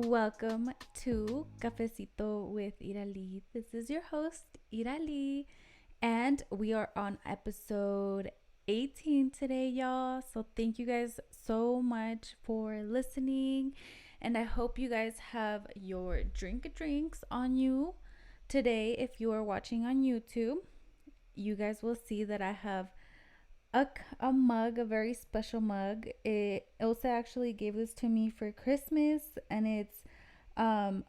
Welcome to Cafecito with Irali. This is your host, Irali, and we are on episode 18 today, y'all. So, thank you guys so much for listening, and I hope you guys have your drinks on you today. If you are watching on YouTube, you guys will see that I have a mug, a very special mug. Elsa actually gave this to me for Christmas, and it's um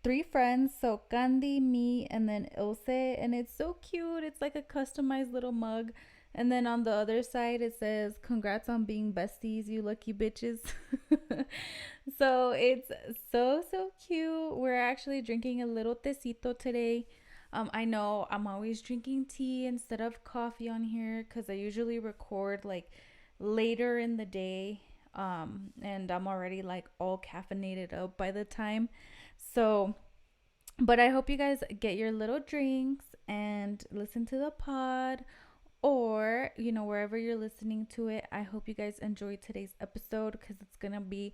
three friends, so Candy, me, and then Ilse, and it's so cute. It's like a customized little mug. And then on the other side it says, "Congrats on being besties, you lucky bitches." So it's so cute. We're actually drinking a little tecito today. I know I'm always drinking tea instead of coffee on here because I usually record like later in the day. And I'm already like all caffeinated up by the time. So, but I hope you guys get your little drinks and listen to the pod, or wherever you're listening to it. I hope you guys enjoyed today's episode because it's gonna be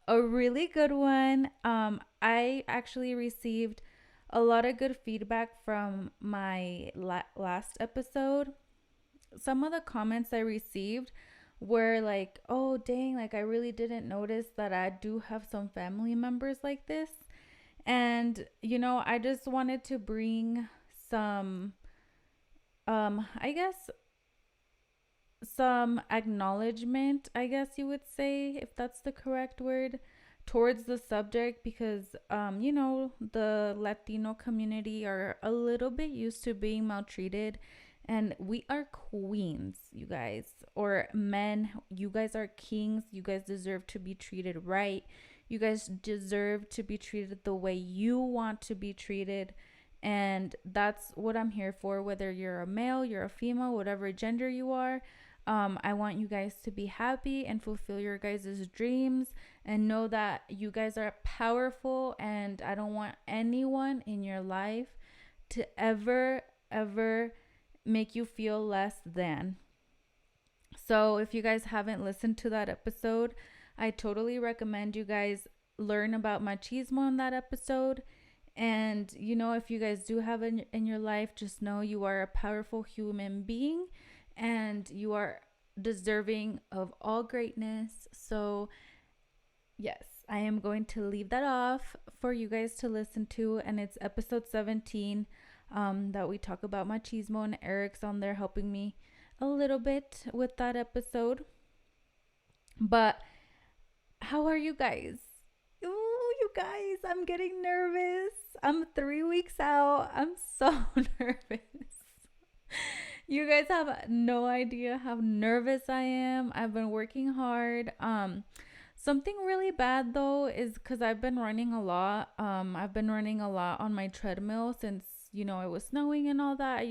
a really good one. I actually received a lot of good feedback from my last episode. Some of the comments I received were like, "Oh, dang, like I really didn't notice that I do have some family members like this." And I just wanted to bring some I guess some acknowledgement, I guess you would say, if that's the correct word, towards the subject, because the Latino community are a little bit used to being maltreated, and we are queens, you guys, or men. You guys are kings. You guys deserve to be treated right. You guys deserve to be treated the way you want to be treated. And that's what I'm here for. Whether you're a male, you're a female, whatever gender you are, I want you guys to be happy and fulfill your guys' dreams and know that you guys are powerful. And I don't want anyone in your life to ever make you feel less than. So if you guys haven't listened to that episode, I totally recommend you guys learn about machismo in that episode. And if you guys do have it in your life, just know you are a powerful human being and you are deserving of all greatness. So yes, I am going to leave that off for you guys to listen to, and it's episode 17 that we talk about machismo, and Eric's on there helping me a little bit with that episode. But how are you guys? Ooh, you guys, I'm getting nervous. I'm 3 weeks out. I'm so nervous. You guys have no idea how nervous I am. I've been working hard. Something really bad though is because I've been running a lot. I've been running a lot on my treadmill since it was snowing and all that.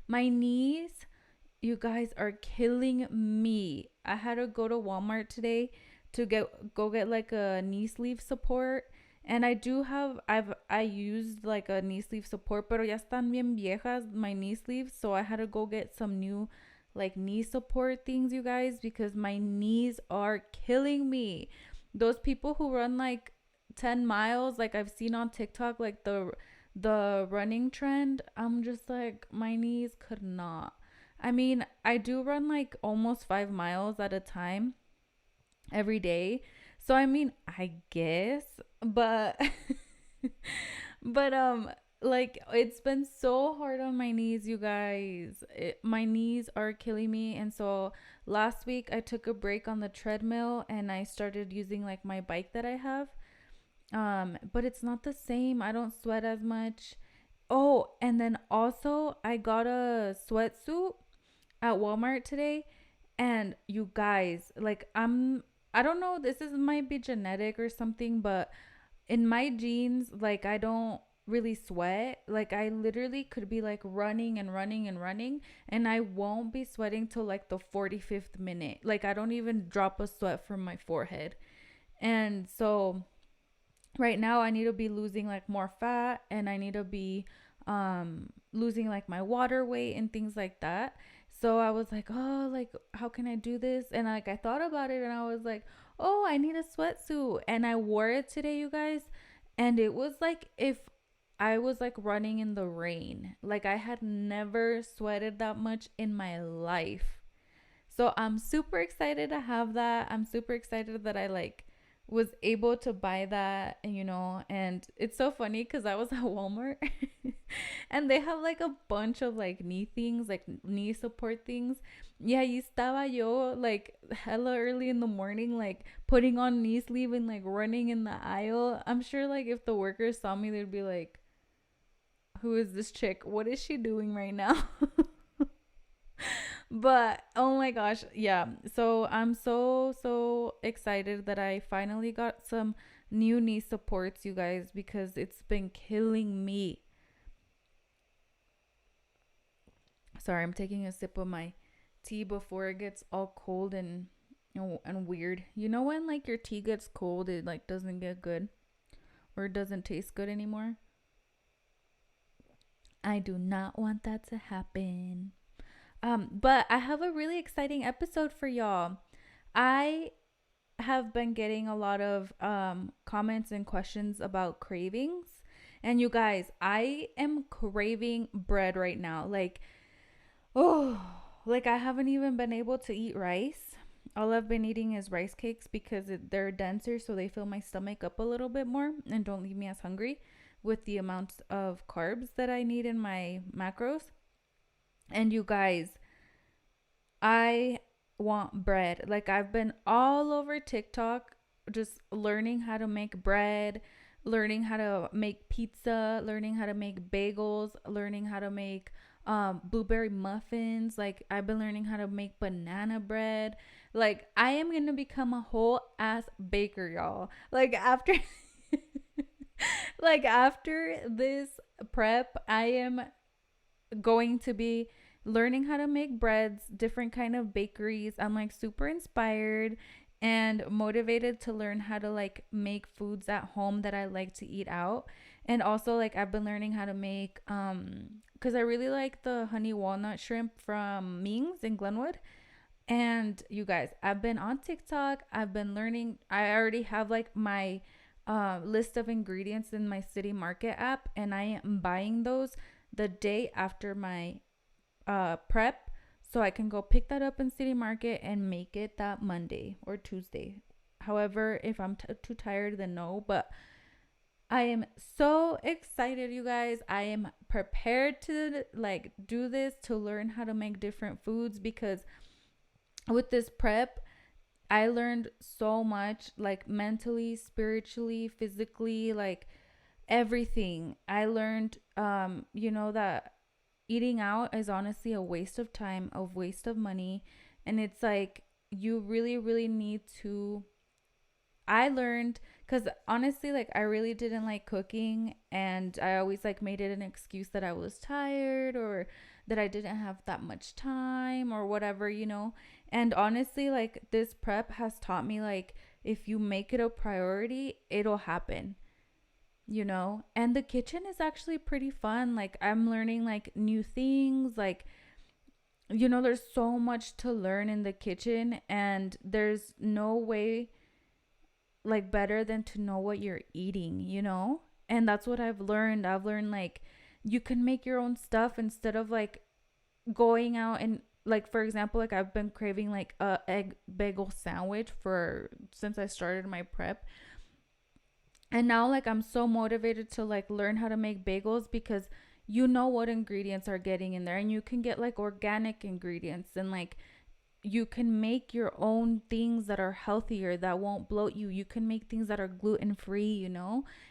My knees, you guys, are killing me. I had to go to Walmart today to get like a knee sleeve support. And I used like a knee sleeve support, pero ya están bien viejas my knee sleeves, so I had to go get some new like knee support things, you guys, because my knees are killing me. Those people who run like 10 miles, like I've seen on TikTok, like the running trend, I'm just like, my knees could not. I mean, I do run like almost 5 miles at a time every day. So I mean, I guess, but but like it's been so hard on my knees, you guys. My knees are killing me, and so last week I took a break on the treadmill and I started using like my bike that I have. But it's not the same. I don't sweat as much. Oh, and then also I got a sweatsuit at Walmart today, and you guys, like I don't know, this is might be genetic or something, but in my jeans, like I don't really sweat. Like I literally could be like running and running and running, and I won't be sweating till like the 45th minute. Like I don't even drop a sweat from my forehead. And so right now I need to be losing like more fat, and I need to be losing like my water weight and things like that. So I was like, oh, like, how can I do this? And like, I thought about it and I was like, oh, I need a sweatsuit. And I wore it today, you guys. And it was like if I was like running in the rain. Like, I had never sweated that much in my life. So I'm super excited to have that. I'm super excited that I like was able to buy that, and it's so funny because I was at Walmart and they have like a bunch of like knee things, like knee support things. Yeah, y estaba yo like hella early in the morning, like putting on knee sleeve and like running in the aisle. I'm sure like if the workers saw me, they'd be like, who is this chick? What is she doing right now? But oh my gosh, yeah. So I'm so excited that I finally got some new knee supports, you guys, because it's been killing me. Sorry, I'm taking a sip of my tea before it gets all cold and weird. You know when like your tea gets cold, it like doesn't get good or it doesn't taste good anymore? I do not want that to happen. But I have a really exciting episode for y'all. I have been getting a lot of comments and questions about cravings. And you guys, I am craving bread right now. Like, oh, like I haven't even been able to eat rice. All I've been eating is rice cakes because they're denser, so they fill my stomach up a little bit more and don't leave me as hungry with the amounts of carbs that I need in my macros. And you guys, I want bread. Like I've been all over TikTok just learning how to make bread, learning how to make pizza, learning how to make bagels, learning how to make blueberry muffins. Like I've been learning how to make banana bread. Like I am going to become a whole ass baker, y'all. Like after like after this prep, I am going to be learning how to make breads, different kind of bakeries. I'm like super inspired and motivated to learn how to like make foods at home that I like to eat out. And also like I've been learning how to make cuz I really like the honey walnut shrimp from Ming's in Glenwood. And you guys, I've been on TikTok. I've been learning. I already have like my list of ingredients in my City Market app, and I am buying those the day after my prep, so I can go pick that up in City Market and make it that Monday or Tuesday. However, if I'm too tired, then no. But I am so excited, you guys. I am prepared to like do this, to learn how to make different foods, because with this prep, I learned so much, like mentally, spiritually, physically, like everything. I learned that eating out is honestly a waste of time, a waste of money, and it's like you really really need to. I learned cuz honestly like I really didn't like cooking, and I always like made it an excuse that I was tired or that I didn't have that much time or whatever. And honestly like this prep has taught me like if you make it a priority, it'll happen. And the kitchen is actually pretty fun. Like I'm learning like new things, like there's so much to learn in the kitchen, and there's no way like better than to know what you're eating. And that's what I've learned like you can make your own stuff instead of like going out and, like, for example, like I've been craving like a egg bagel sandwich for since I started my prep. And now like I'm so motivated to like learn how to make bagels because you know what ingredients are getting in there, and you can get like organic ingredients, and like you can make your own things that are healthier, that won't bloat you. You can make things that are gluten free.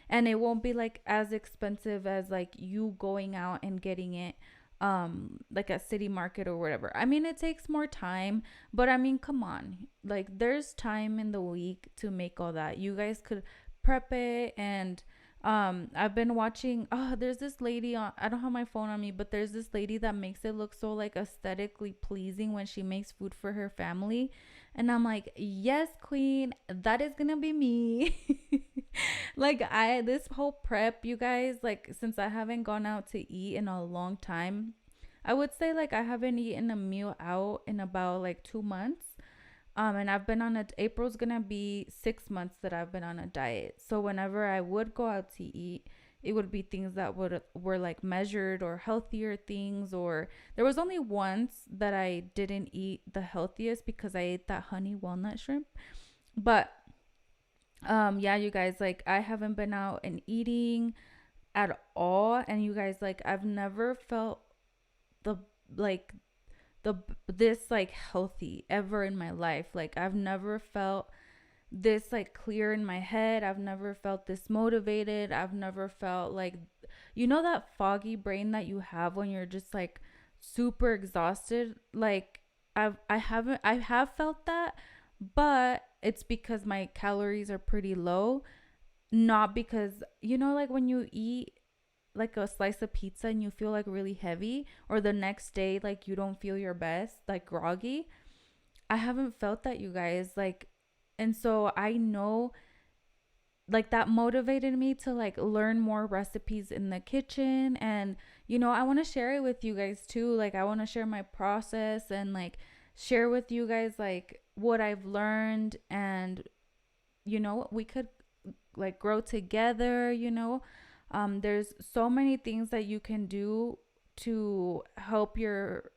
And it won't be like as expensive as like you going out and getting it like at City Market or whatever. I mean, it takes more time, but I mean, come on. Like there's time in the week to make all that. You guys could prep it. And I've been watching, there's this lady on, I don't have my phone on me, but there's this lady that makes it look so like aesthetically pleasing when she makes food for her family. And I'm like, yes, queen, that is gonna be me. Like this whole prep, you guys, like since I haven't gone out to eat in a long time, I would say like I haven't eaten a meal out in about like 2 months. And I've been on a April's gonna be 6 months that I've been on a diet. So whenever I would go out to eat, it would be things that would were like measured or healthier things. Or there was only once that I didn't eat the healthiest because I ate that honey walnut shrimp. But yeah, you guys, like I haven't been out and eating at all, and you guys, like I've never felt the like the this like healthy ever in my life. Like I've never felt this like clear in my head. I've never felt this motivated. I've never felt like, that foggy brain that you have when you're just like super exhausted. Like I have felt that, but it's because my calories are pretty low, not because, like when you eat like a slice of pizza and you feel like really heavy, or the next day like you don't feel your best, like groggy. I haven't felt that, you guys. Like, and so I know like that motivated me to like learn more recipes in the kitchen. And I want to share it with you guys too. Like I want to share my process and like share with you guys like what I've learned. And we could like grow together. There's so many things that you can do to help your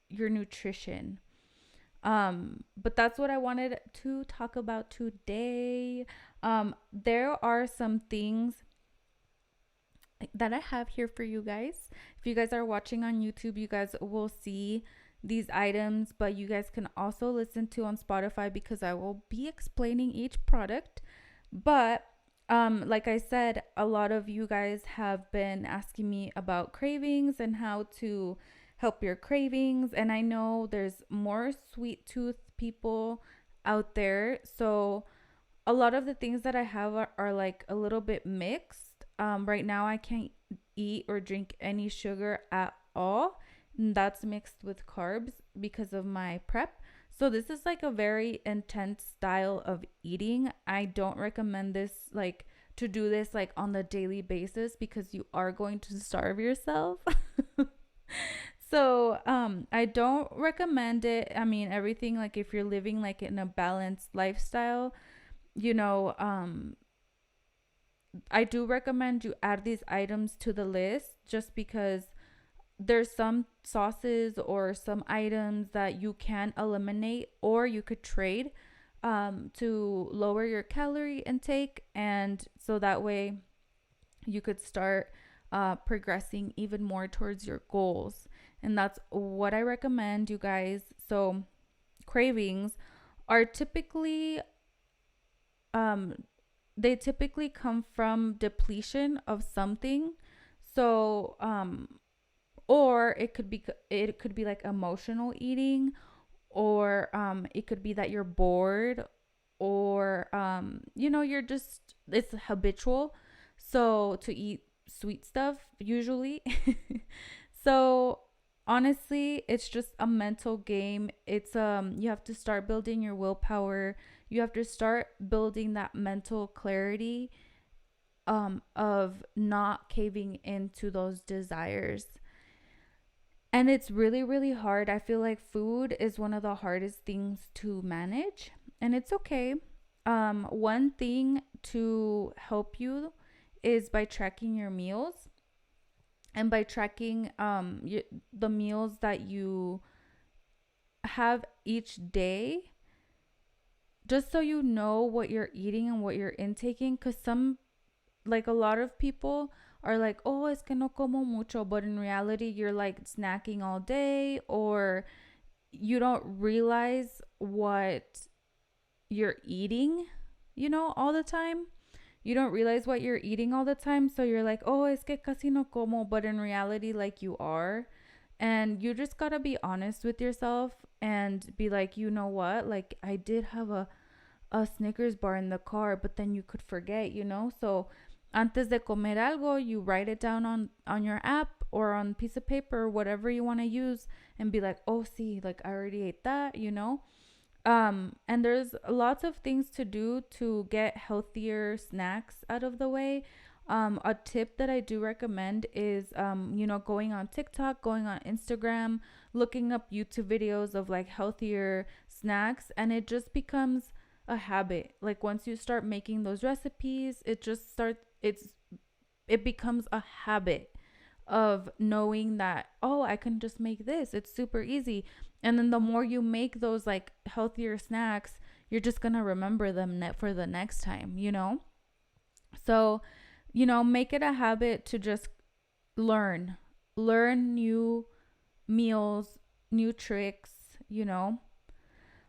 nutrition. But that's what I wanted to talk about today. There are some things that I have here for you guys. If you guys are watching on YouTube, you guys will see these items, but you guys can also listen to on Spotify because I will be explaining each product. But like I said, a lot of you guys have been asking me about cravings and how to help your cravings. And I know there's more sweet tooth people out there. So a lot of the things that I have are like a little bit mixed. Right now, I can't eat or drink any sugar at all. And that's mixed with carbs because of my prep. So this is like a very intense style of eating. I don't recommend this like to do this like on the daily basis because you are going to starve yourself. So I don't recommend it. I mean, everything, like if you're living like in a balanced lifestyle, you know, um I do recommend you add these items to the list just because there's some sauces or some items that you can eliminate or you could trade to lower your calorie intake. And so that way you could start progressing even more towards your goals. And that's what I recommend, you guys. So cravings are typically um they typically come from depletion of something. So or it could be like emotional eating, or it could be that you're bored, or you're just, it's habitual so to eat sweet stuff usually. So honestly, it's just a mental game. It's you have to start building your willpower. You have to start building that mental clarity of not caving into those desires. And it's really, really hard. I feel like food is one of the hardest things to manage, and it's okay. One thing to help you is by tracking your meals, and by tracking the meals that you have each day, just so you know what you're eating and what you're intaking. Because like a lot of people are like, oh, es que no como mucho, but in reality you're like snacking all day, or you don't realize what you're eating, all the time. You don't realize what you're eating all the time, so you're like, oh, es que casi no como, but in reality like you are. And you just got to be honest with yourself and be like, you know what, like I did have a Snickers bar in the car, but then you could forget. So antes de comer algo, you write it down on your app or on a piece of paper, whatever you want to use, and be like, oh, see, like I already ate that. And there's lots of things to do to get healthier snacks out of the way. A tip that I do recommend is, going on TikTok, going on Instagram, looking up YouTube videos of like healthier snacks, and it just becomes a habit. Like once you start making those recipes, it becomes a habit of knowing that, oh, I can just make this. It's super easy. And then the more you make those like healthier snacks, you're just going to remember them for the next time, you know? So, make it a habit to just learn, learn new meals, new tricks, you know?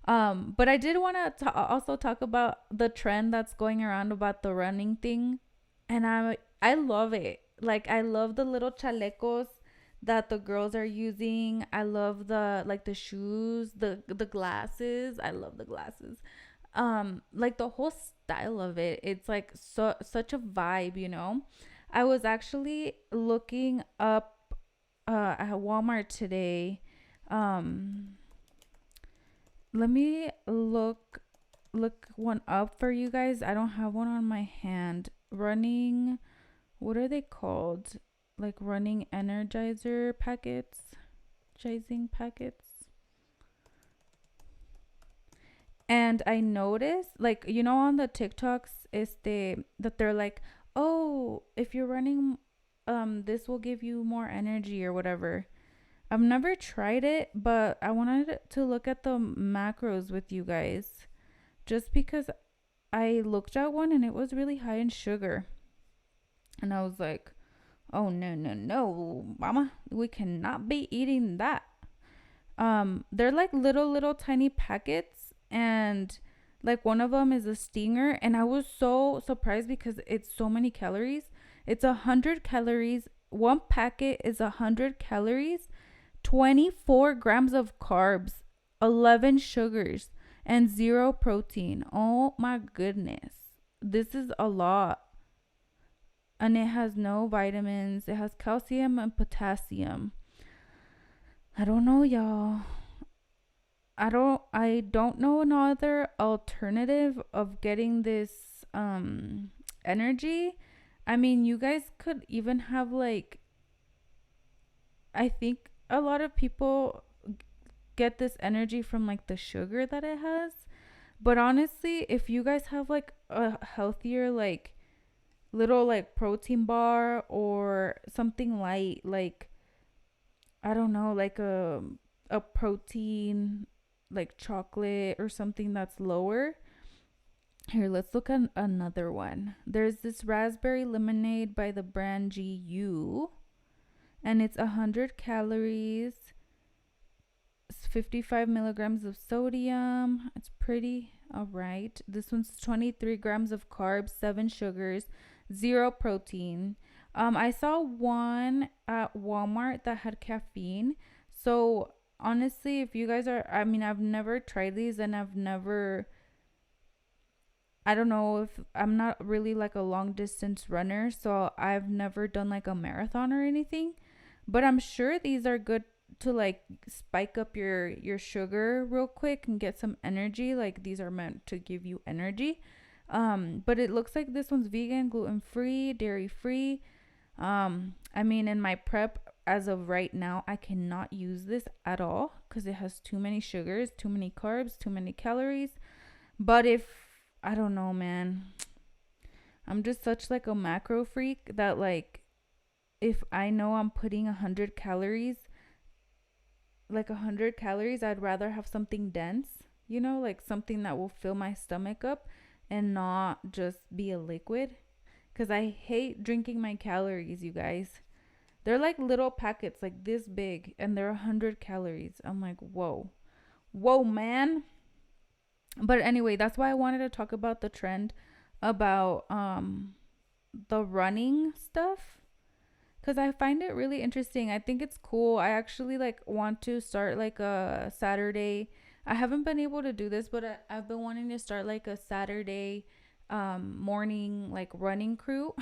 But I did want to also talk about the trend that's going around about the running thing, and I love it. Like I love the little chalecos that the girls are using. I love the shoes, the glasses. I love the glasses. Like the whole style of it. It's like such a vibe, you know. I was actually looking up at Walmart today. Um let me look one up for you guys. I don't have one on my hand. Running, what are they called? Like running energizer packets, chasing packets. And I noticed, like, on the TikToks, that they're like, oh, if you're running, this will give you more energy or whatever. I've never tried it, but I wanted to look at the macros with you guys, just because I looked at one and it was really high in sugar. And I was like, oh, no, no, no, mama, we cannot be eating that. They're like little tiny packets, and like one of them is a stinger, and I was so surprised because it's so many calories. It's 100 calories. One packet is 100 calories, 24 grams of carbs, 11 sugars, and zero protein. Oh my goodness, this is a lot. And it has no vitamins. It has calcium and potassium. I don't know, y'all. I don't know another alternative of getting this energy. I mean, you guys could even have like, I think a lot of people get this energy from like the sugar that it has. But honestly, if you guys have like a healthier like little like protein bar or something light, like I don't know, like a protein like chocolate or something that's lower. Here, let's look at another one. There's this raspberry lemonade by the brand GU, and it's 100 calories, 55 milligrams of sodium. It's pretty all right. This one's 23 grams of carbs, 7 sugars, zero protein. I saw one at Walmart that had caffeine. So honestly, if you guys are, I mean, I've never tried these, and I don't know, if I'm not really like a long distance runner, so I've never done like a marathon or anything. But I'm sure these are good to like spike up your sugar real quick and get some energy. Like these are meant to give you energy. But it looks like this one's vegan, gluten free, dairy free. I mean, in my prep as of right now, I cannot use this at all because it has too many sugars, too many carbs, too many calories. But if I don't know, man, I'm just such like a macro freak that like if I know I'm putting 100 calories, I'd rather have something dense, like something that will fill my stomach up and not just be a liquid. Because I hate drinking my calories, you guys. They're like little packets, like this big, and they're 100 calories. I'm like, whoa. Whoa, man. But anyway, that's why I wanted to talk about the trend about the running stuff, because I find it really interesting. I think it's cool. I actually like want to start like a Saturday. I haven't been able to do this, but I've been wanting to start like a Saturday morning like running crew.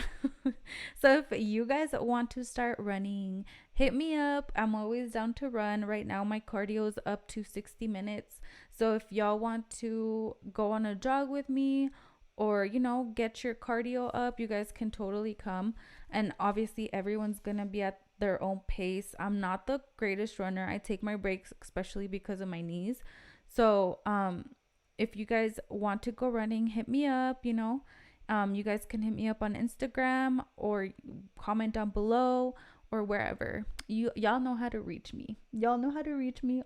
So if you guys want to start running, hit me up. I'm always down to run. Right now my cardio is up to 60 minutes. So if y'all want to go on a jog with me, or get your cardio up, you guys can totally come. And obviously everyone's gonna be at their own pace. I'm not the greatest runner. I take my breaks, especially because of my knees. So if you guys want to go running, hit me up. You guys can hit me up on Instagram or comment down below or wherever. Y'all know how to reach me.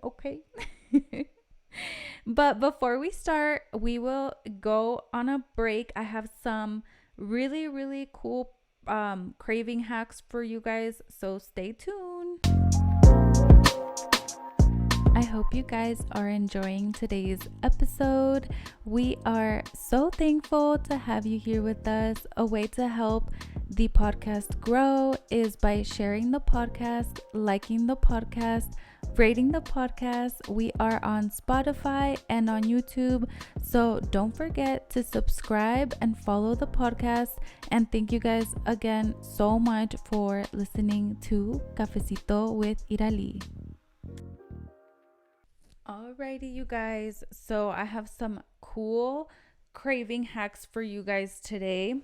Okay? But before we start, we will go on a break. I have some really, really cool craving hacks for you guys, so stay tuned. I hope you guys are enjoying today's episode. We are so thankful to have you here with us. A way to help the podcast grow is by sharing the podcast, liking the podcast, rating the podcast. We are on Spotify and on YouTube, so don't forget to subscribe and follow the podcast. And thank you guys again so much for listening to Cafecito with Irali. Alrighty, you guys. So I have some cool craving hacks for you guys today.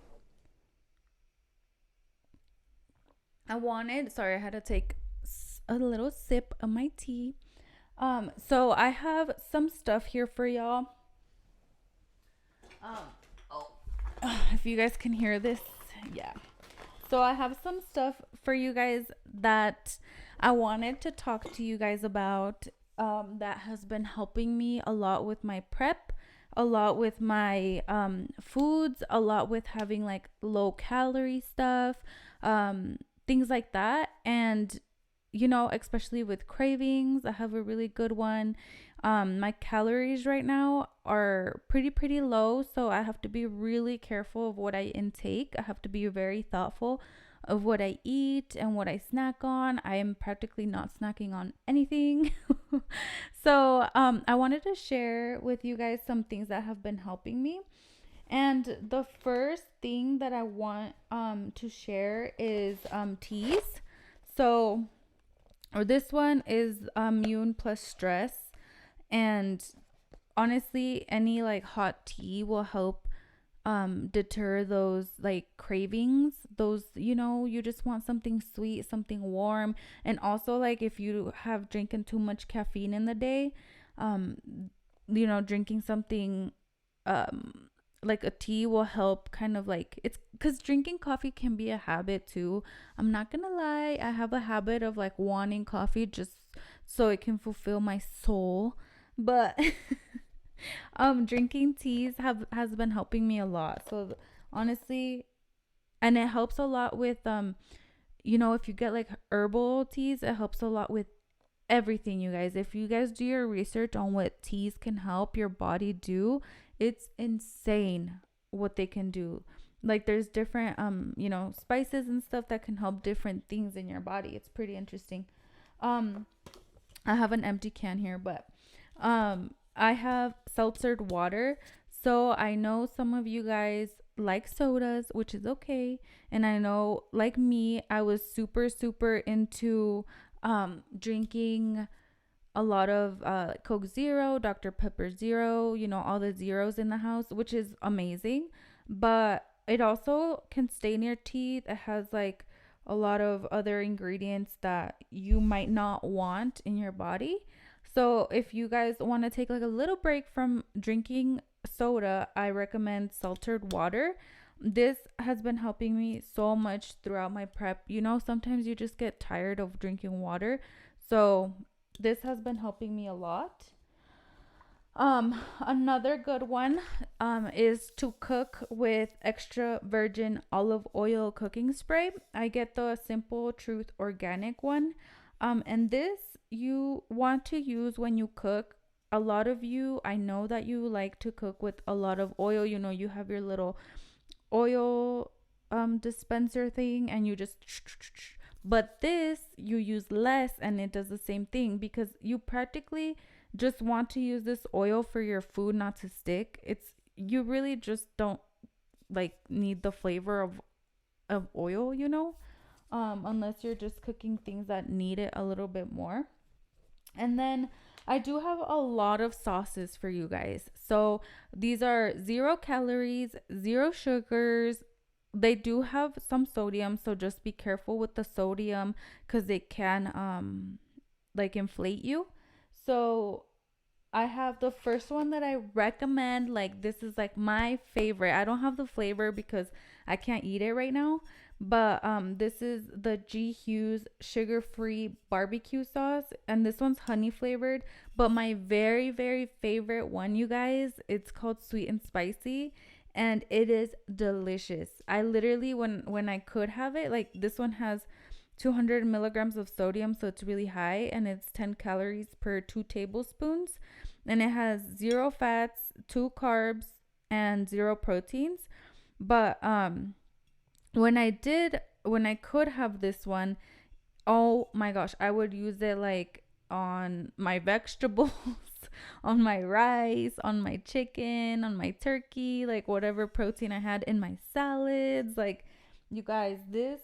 I had to take a little sip of my tea. So I have some stuff here for y'all. If you guys can hear this, yeah. So I have some stuff for you guys that I wanted to talk to you guys about. That has been helping me a lot with my prep, a lot with my foods, a lot with having like low calorie stuff, things like that. And especially with cravings, I have a really good one. My calories right now are pretty low, so I have to be really careful of what I intake. I have to be very thoughtful of what I eat and what I snack on. I am practically not snacking on anything. So I wanted to share with you guys some things that have been helping me. And the first thing that I want to share is teas. So, or this one is immune plus stress. And honestly, any like hot tea will help deter those like cravings. Those, you just want something sweet, something warm. And also, like, if you have drinking too much caffeine in the day, drinking something like a tea will help. Kind of like, it's because drinking coffee can be a habit too. I'm not gonna lie, I have a habit of like wanting coffee just so it can fulfill my soul. But drinking teas has been helping me a lot. So honestly, and it helps a lot with if you get like herbal teas, it helps a lot with everything, you guys. If you guys do your research on what teas can help your body do, it's insane what they can do. Like, there's different spices and stuff that can help different things in your body. It's pretty interesting. I have an empty can here, but I have seltzered water. So I know some of you guys like sodas, which is okay. And I know, like me, I was super into drinking a lot of Coke Zero, Dr. Pepper Zero, all the zeros in the house, which is amazing. But it also can stain your teeth. It has like a lot of other ingredients that you might not want in your body. So if you guys want to take like a little break from drinking soda, I recommend seltzered water. This has been helping me so much throughout my prep. Sometimes you just get tired of drinking water. So this has been helping me a lot. Another good one is to cook with extra virgin olive oil cooking spray. I get the Simple Truth organic one. And this you want to use when you cook. A lot of you, I know that you like to cook with a lot of oil. You have your little oil dispenser thing, and you just, but this you use less and it does the same thing, because you practically just want to use this oil for your food not to stick. You really just don't like need the flavor of oil, unless you're just cooking things that need it a little bit more. And then I do have a lot of sauces for you guys. So these are 0 calories, zero sugars. They do have some sodium, so just be careful with the sodium because it can like inflate you. So I have the first one that I recommend. Like, this is like my favorite. I don't have the flavor because I can't eat it right now. But this is the G Hughes sugar-free barbecue sauce, and this one's honey flavored. But my very, very favorite one, you guys, it's called sweet and spicy, and it is delicious. I literally, when I could have it, like this one has 200 milligrams of sodium, so it's really high, and it's 10 calories per 2 tablespoons, and it has zero fats, two carbs, and zero proteins. But when I could have this one, oh my gosh, I would use it like on my vegetables, on my rice, on my chicken, on my turkey, like whatever protein I had in my salads. Like, you guys, this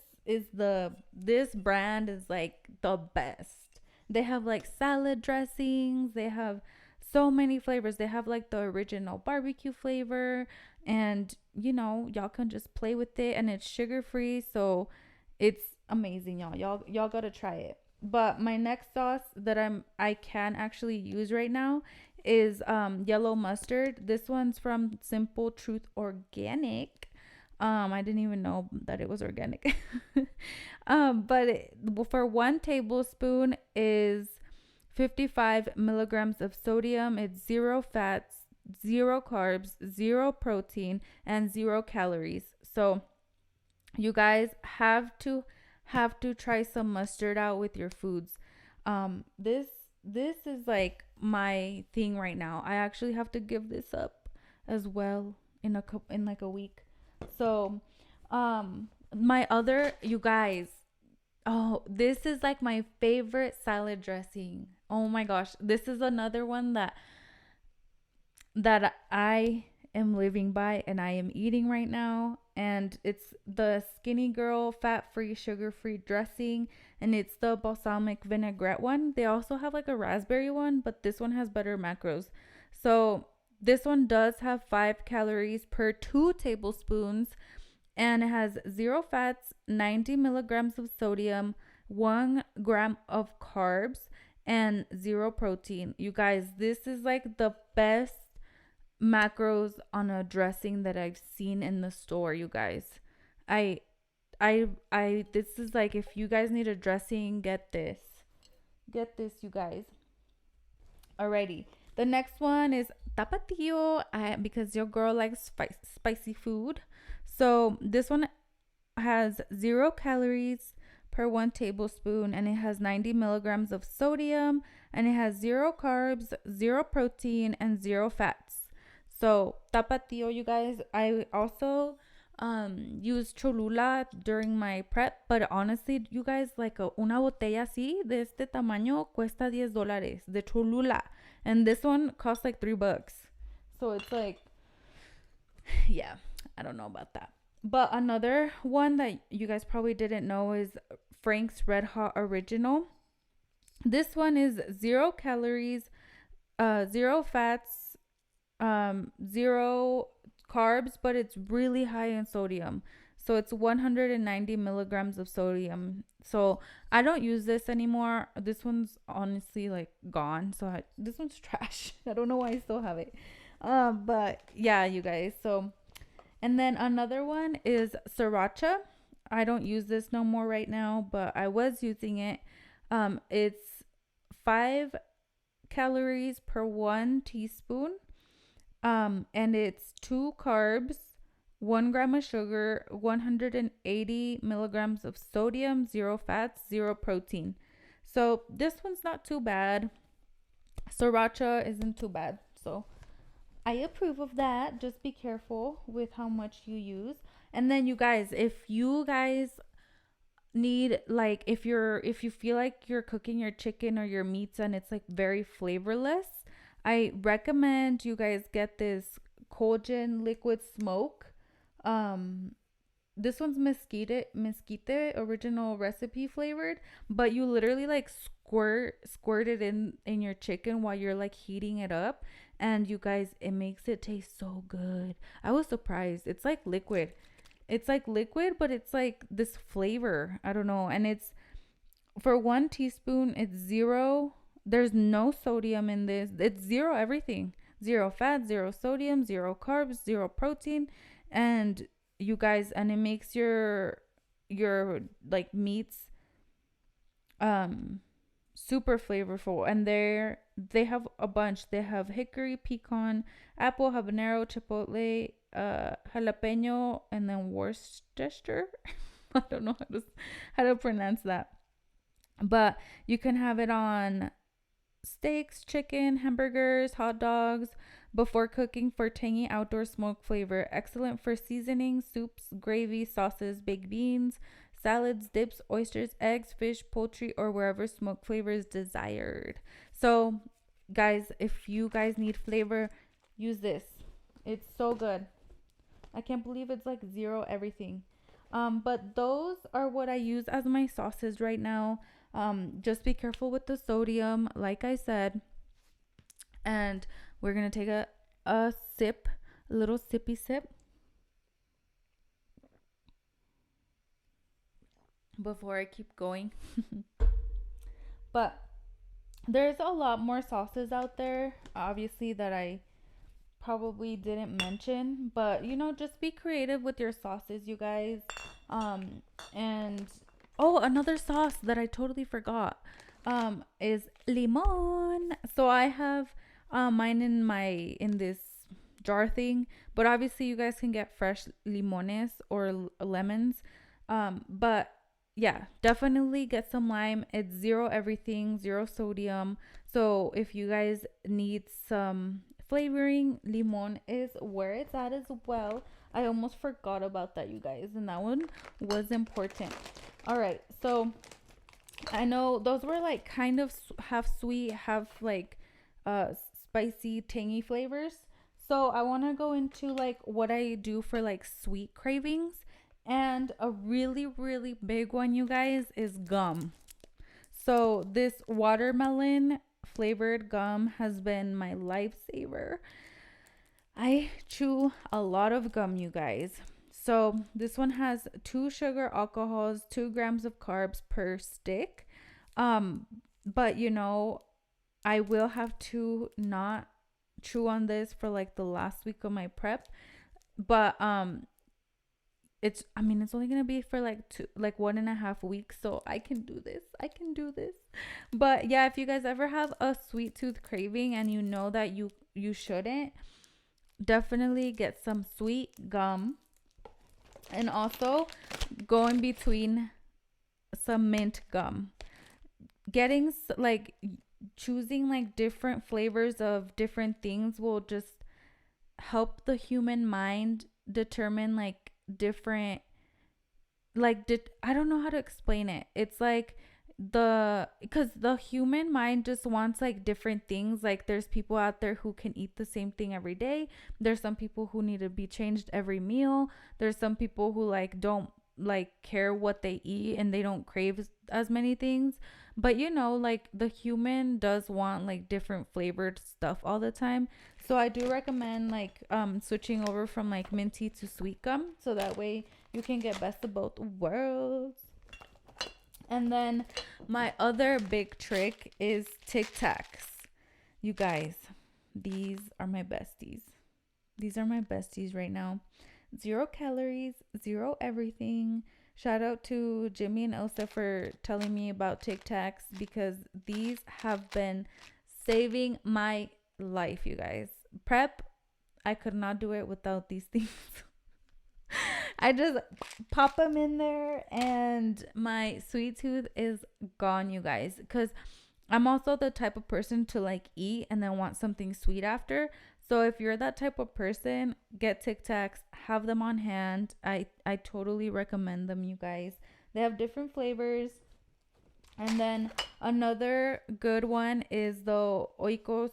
brand is like the best. They have like salad dressings, they have so many flavors. They have like the original barbecue flavor, and y'all can just play with it, and it's sugar free, so it's amazing, y'all. Y'all gotta try it. But my next sauce that I can actually use right now is yellow mustard. This one's from Simple Truth Organic. I didn't even know that it was organic. But for 1 tablespoon is 55 milligrams of sodium. It's zero fats, zero carbs, zero protein, and 0 calories. So you guys have to try some mustard out with your foods. This is like my thing right now. I actually have to give this up as well in like a week. So my other, you guys, oh, this is like my favorite salad dressing. Oh my gosh, this is another one that I am living by and I am eating right now. And it's the Skinny Girl fat free, sugar free dressing. And it's the balsamic vinaigrette one. They also have like a raspberry one, but this one has better macros. So this one does have 5 calories per 2 tablespoons. And it has zero fats, 90 milligrams of sodium, 1 gram of carbs, and zero protein. You guys, this is like the best macros on a dressing that I've seen in the store, you guys. I this is like, if you guys need a dressing, get this. Get this, you guys. Alrighty. The next one is tapatio, because your girl likes spicy food. So this one has 0 calories per 1 tablespoon, and it has 90 milligrams of sodium, and it has zero carbs, zero protein, and zero fats. So tapatio, you guys. I also use Cholula during my prep, but honestly, you guys, like una botella así de este tamaño cuesta $10 de Cholula, and this one costs like $3. So it's like, yeah, I don't know about that. But another one that you guys probably didn't know is Frank's Red Hot Original. This one is 0 calories, zero fats, zero carbs, but it's really high in sodium. So it's 190 milligrams of sodium. So I don't use this anymore. This one's honestly like gone. So this one's trash. I don't know why I still have it. But yeah, you guys. So, and then another one is sriracha. I don't use this no more right now, but I was using it. It's 5 calories per 1 teaspoon. And it's 2 carbs, 1 gram of sugar, 180 milligrams of sodium, zero fats, zero protein. So this one's not too bad. Sriracha isn't too bad. So I approve of that. Just be careful with how much you use. And then you guys, if you guys need, like, if you feel like you're cooking your chicken or your meats and it's like very flavorless, I recommend you guys get this Colgin liquid smoke. This one's mesquite original recipe flavored, but you literally like squirt it in your chicken while you're like heating it up, and you guys, it makes it taste so good. I was surprised. It's like liquid. It's like liquid, but it's like this flavor. I don't know. And it's for 1 teaspoon, it's zero. There's no sodium in this. It's zero everything. Zero fat, zero sodium, zero carbs, zero protein. And you guys, and it makes your like meats um super flavorful. And they have a bunch. They have hickory, pecan, apple, habanero, chipotle, jalapeno, and then Worcestershire. I don't know how to pronounce that. But you can have it on steaks, chicken, hamburgers, hot dogs before cooking for tangy outdoor smoke flavor. Excellent for seasoning, soups, gravy, sauces, baked beans, salads, dips, oysters, eggs, fish, poultry, or wherever smoke flavor is desired. So, guys, if you guys need flavor, use this. It's so good. I can't believe it's like zero everything. But those are what I use as my sauces right now. Just be careful with the sodium, like I said. And we're gonna take a sip, a little sippy sip before I keep going. But there's a lot more sauces out there, obviously, that I probably didn't mention, but just be creative with your sauces, you guys. And oh, another sauce that I totally forgot is limon. So I have mine in this jar thing, but obviously you guys can get fresh limones or lemons. But yeah, definitely get some lime. It's zero everything, zero sodium. So if you guys need some flavoring, limon is where it's at as well. I almost forgot about that, you guys, and that one was important. All right, so I know those were like kind of half sweet, half like spicy, tangy flavors. So I want to go into like what I do for like sweet cravings. And a really, really big one, you guys, is gum. So this watermelon flavored gum has been my lifesaver. I chew a lot of gum, you guys. So this one has 2 sugar alcohols, 2 grams of carbs per stick. But I will have to not chew on this for like the last week of my prep. But it's only gonna be for like 1.5 weeks, so I can do this. But yeah, if you guys ever have a sweet tooth craving and you know that you shouldn't, definitely get some sweet gum. And also go in between some mint gum. Getting like choosing like different flavors of different things will just help the human mind determine like different I don't know how to explain it. It's like because the human mind just wants like different things. Like there's people out there who can eat the same thing every day. There's some people who need to be changed every meal. There's some people who like don't like care what they eat and they don't crave as many things. But like the human does want like different flavored stuff all the time. So I do recommend like switching over from like minty to sweet gum, so that way you can get best of both worlds. And then my other big trick is Tic Tacs. You guys, these are my besties. These are my besties right now. 0 calories, zero everything. Shout out to Jimmy and Elsa for telling me about Tic Tacs, because these have been saving my life, you guys. Prep, I could not do it without these things. I just pop them in there and my sweet tooth is gone, you guys. Because I'm also the type of person to like eat and then want something sweet after. So if you're that type of person, get Tic Tacs, have them on hand. I totally recommend them, you guys. They have different flavors. And then another good one is the Oikos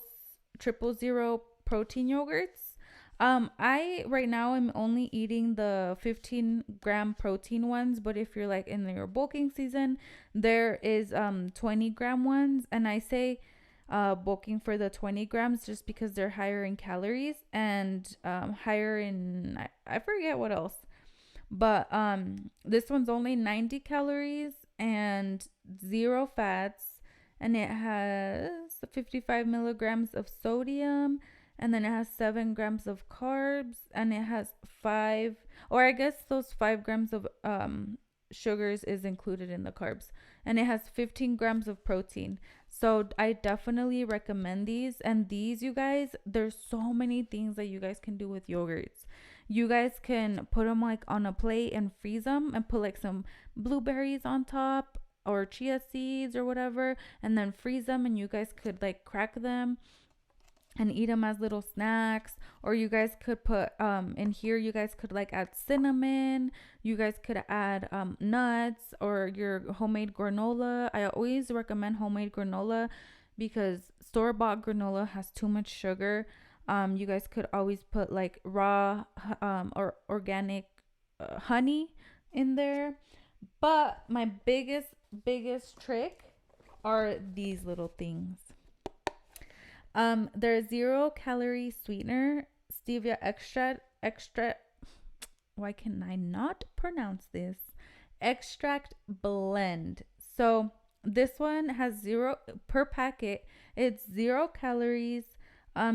000 protein yogurts. I right now I'm only eating the 15-gram protein ones, but if you're like in your bulking season, there is 20-gram ones, and I say bulking for the 20 grams just because they're higher in calories and higher in I forget what else. But this one's only 90 calories and zero fats, and it has 55 milligrams of sodium, and then it has 7 grams of carbs, and it has five, or I guess those 5 grams of sugars is included in the carbs, and it has 15 grams of protein. So I definitely recommend these. And these, you guys, there's so many things that you guys can do with yogurts. You guys can put them like on a plate and freeze them and put like some blueberries on top or chia seeds or whatever, and then freeze them, and you guys could like crack them and eat them as little snacks. Or you guys could put in here, you guys could like add cinnamon, you guys could add nuts or your homemade granola. I always recommend homemade granola because store-bought granola has too much sugar. You guys could always put like raw or organic honey in there. But my biggest trick are these little things. There's 0-calorie sweetener, stevia extract. Why can I not pronounce this? Extract blend. So this one has zero per packet. It's 0 calories,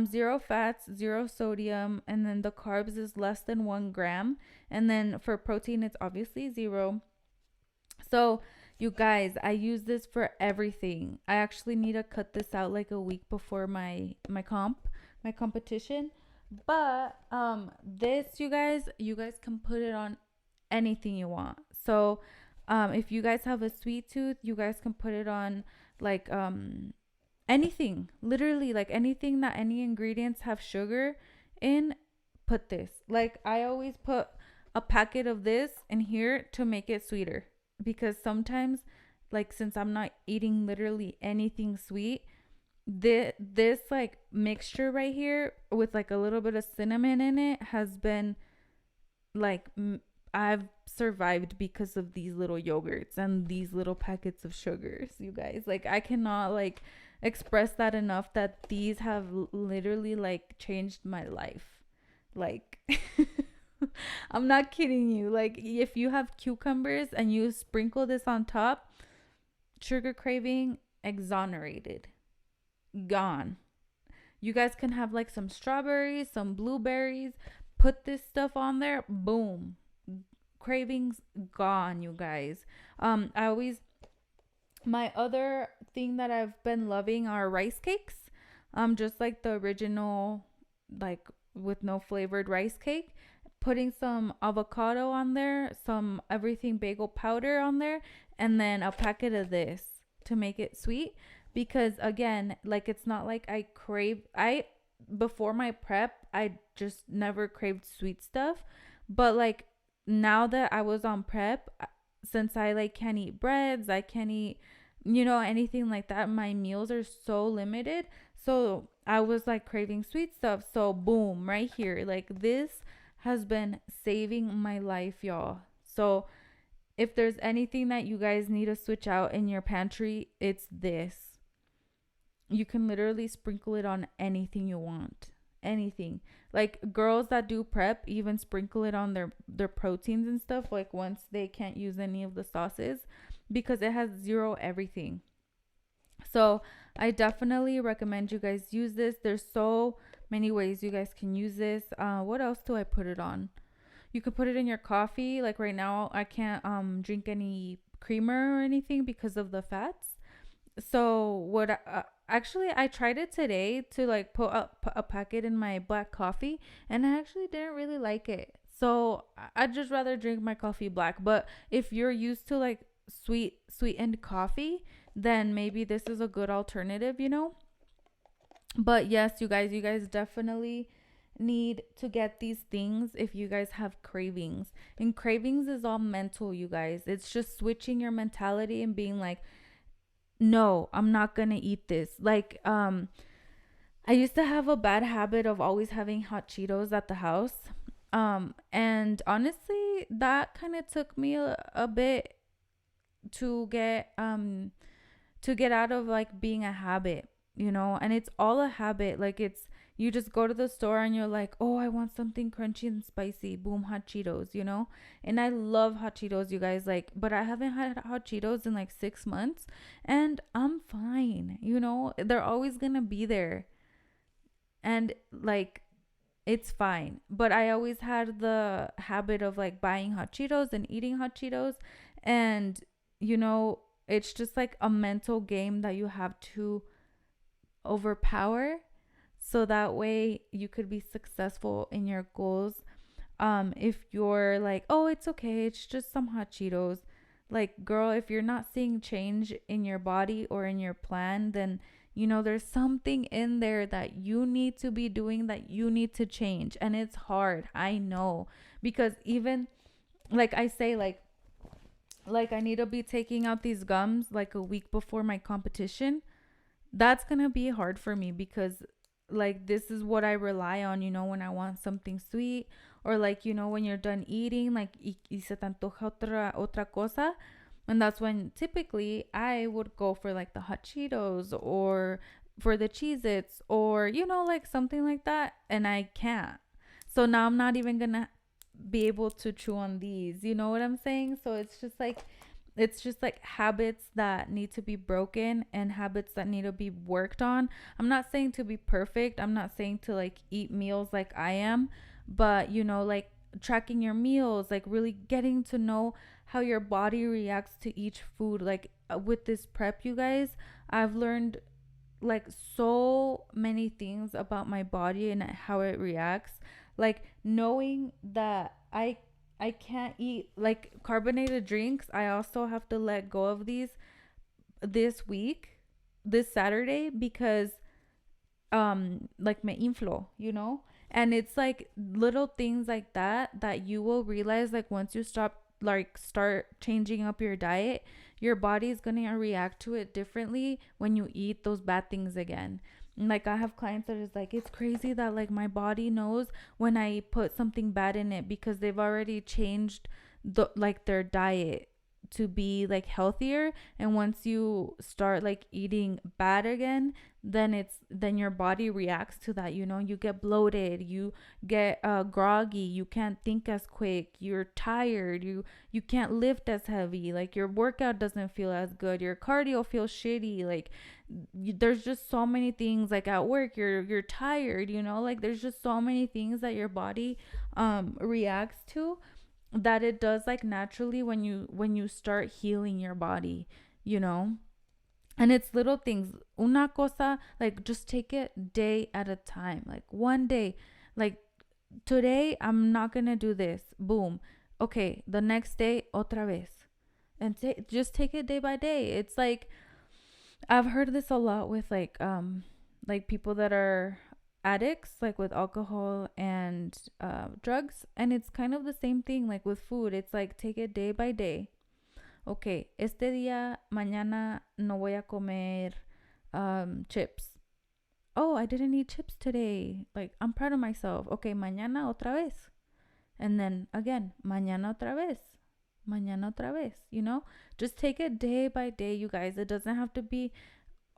zero fats, zero sodium, and then the carbs is less than 1 gram. And then for protein, it's obviously zero. So you guys, I use this for everything. I actually need to cut this out like a week before my competition. But this, you guys can put it on anything you want. So if you guys have a sweet tooth, you guys can put it on like anything. Literally like anything that any ingredients have sugar in, put this. Like I always put a packet of this in here to make it sweeter, because sometimes, like, since I'm not eating literally anything sweet, this like mixture right here with like a little bit of cinnamon in it has been like I've survived because of these little yogurts and these little packets of sugars, you guys. Like I cannot like express that enough, that these have literally like changed my life. Like I'm not kidding you. Like if you have cucumbers and you sprinkle this on top, sugar craving exonerated. Gone. You guys can have like some strawberries, some blueberries, put this stuff on there, boom. Cravings gone, you guys. I always My other thing that I've been loving are rice cakes. Just like the original, like with no flavored rice cake. Putting some avocado on there, some everything bagel powder on there, and then a packet of this to make it sweet. Because again, like it's not like I before my prep, I just never craved sweet stuff. But like now that I was on prep, since I like can't eat breads, I can't eat, anything like that. My meals are so limited. So I was like craving sweet stuff. So boom, right here. Like this has been saving my life, y'all. So if there's anything that you guys need to switch out in your pantry, it's this. You can literally sprinkle it on anything you want. Anything. Like girls that do prep even sprinkle it on their proteins and stuff, like once they can't use any of the sauces, because it has zero everything. So I definitely recommend you guys use this. There's so many ways you guys can use this. What else do I put it on? You could put it in your coffee. Like right now I can't drink any creamer or anything because of the fats. So actually I tried it today to like put a packet in my black coffee, and I actually didn't really like it. So I'd just rather drink my coffee black. But if you're used to like sweetened coffee, then maybe this is a good alternative. But yes, you guys definitely need to get these things if you guys have cravings. And cravings is all mental, you guys. It's just switching your mentality and being like, no, I'm not gonna eat this. Like I used to have a bad habit of always having hot Cheetos at the house. And honestly, that kind of took me a bit to get out of like being a habit, and it's all a habit. Like it's you just go to the store and you're like, oh, I want something crunchy and spicy. Boom, hot Cheetos. And I love hot Cheetos, you guys. Like, but I haven't had hot Cheetos in like 6 months, and I'm fine. They're always gonna be there, and like it's fine. But I always had the habit of like buying hot Cheetos and eating hot Cheetos. And, you know, it's just like a mental game that you have to overpower so that way you could be successful in your goals. If you're like, oh, it's okay, it's just some hot Cheetos. Like, girl, if you're not seeing change in your body or in your plan, then there's something in there that you need to be doing, that you need to change. And it's hard, I know, because even like I say, like I need to be taking out these gums like a week before my competition. That's gonna be hard for me because like this is what I rely on, when I want something sweet, or like, when you're done eating, like y se te antoja otra cosa. And that's when typically I would go for like the hot Cheetos or for the Cheez Its, or like something like that, and I can't. So now I'm not even gonna be able to chew on these. You know what I'm saying? So it's just like habits that need to be broken and habits that need to be worked on. I'm not saying to be perfect. I'm not saying to like eat meals like I am, but like tracking your meals, like really getting to know how your body reacts to each food. Like with this prep, you guys, I've learned like so many things about my body and how it reacts. Like knowing that I can't eat like carbonated drinks. I also have to let go of these this week, this Saturday, because like me inflo. And it's like little things like that you will realize, like once you start changing up your diet, your body is gonna react to it differently when you eat those bad things again. Like I have clients that is like, it's crazy that like my body knows when I put something bad in it, because they've already changed their diet to be like healthier. And once you start like eating bad again, then your body reacts to that. You get bloated, you get groggy, you can't think as quick, you're tired, you can't lift as heavy, like your workout doesn't feel as good, your cardio feels shitty. Like there's just so many things, like at work you're tired. Like there's just so many things that your body reacts to, that it does like naturally when you start healing your body, you know and it's little things. Una cosa, like just take it day at a time, like one day. Like today I'm not gonna do this, boom, okay, the next day otra vez. And just take it day by day. It's like I've heard this a lot with like people that are addicts, like with alcohol and drugs. And it's kind of the same thing like with food. It's like take it day by day. Ok, este día, mañana no voy a comer chips. Oh, I didn't eat chips today. Like, I'm proud of myself. Okay, mañana otra vez. And then again, mañana otra vez. Mañana otra vez. Just take it day by day, you guys. It doesn't have to be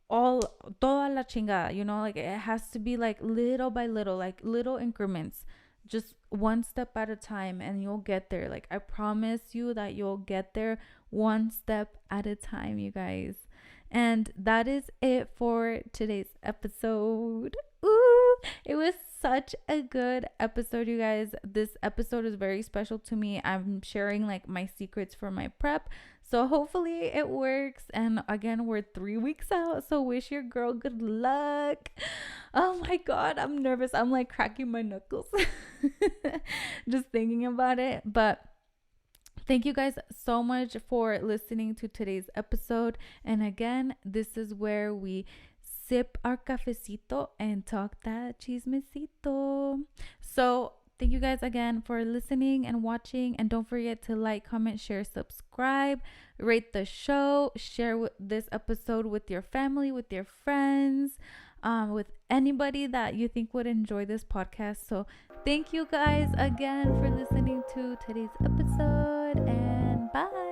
all, toda la chingada, like it has to be like little by little, like little increments, just one step at a time, and you'll get there. Like I promise you that you'll get there one step at a time, you guys. And that is it for today's episode. Ooh, it was such a good episode, you guys. This episode is very special to me. I'm sharing like my secrets for my prep. So hopefully it works. And again, we're 3 weeks out. So wish your girl good luck. Oh my God, I'm nervous. I'm like cracking my knuckles just thinking about it. But thank you guys so much for listening to today's episode. And again, this is where we sip our cafecito and talk that chismecito. So thank you guys again for listening and watching. And don't forget to like, comment, share, subscribe, rate the show, share this episode with your family, with your friends. with anybody that you think would enjoy this podcast. So thank you guys again for listening to today's episode, and bye.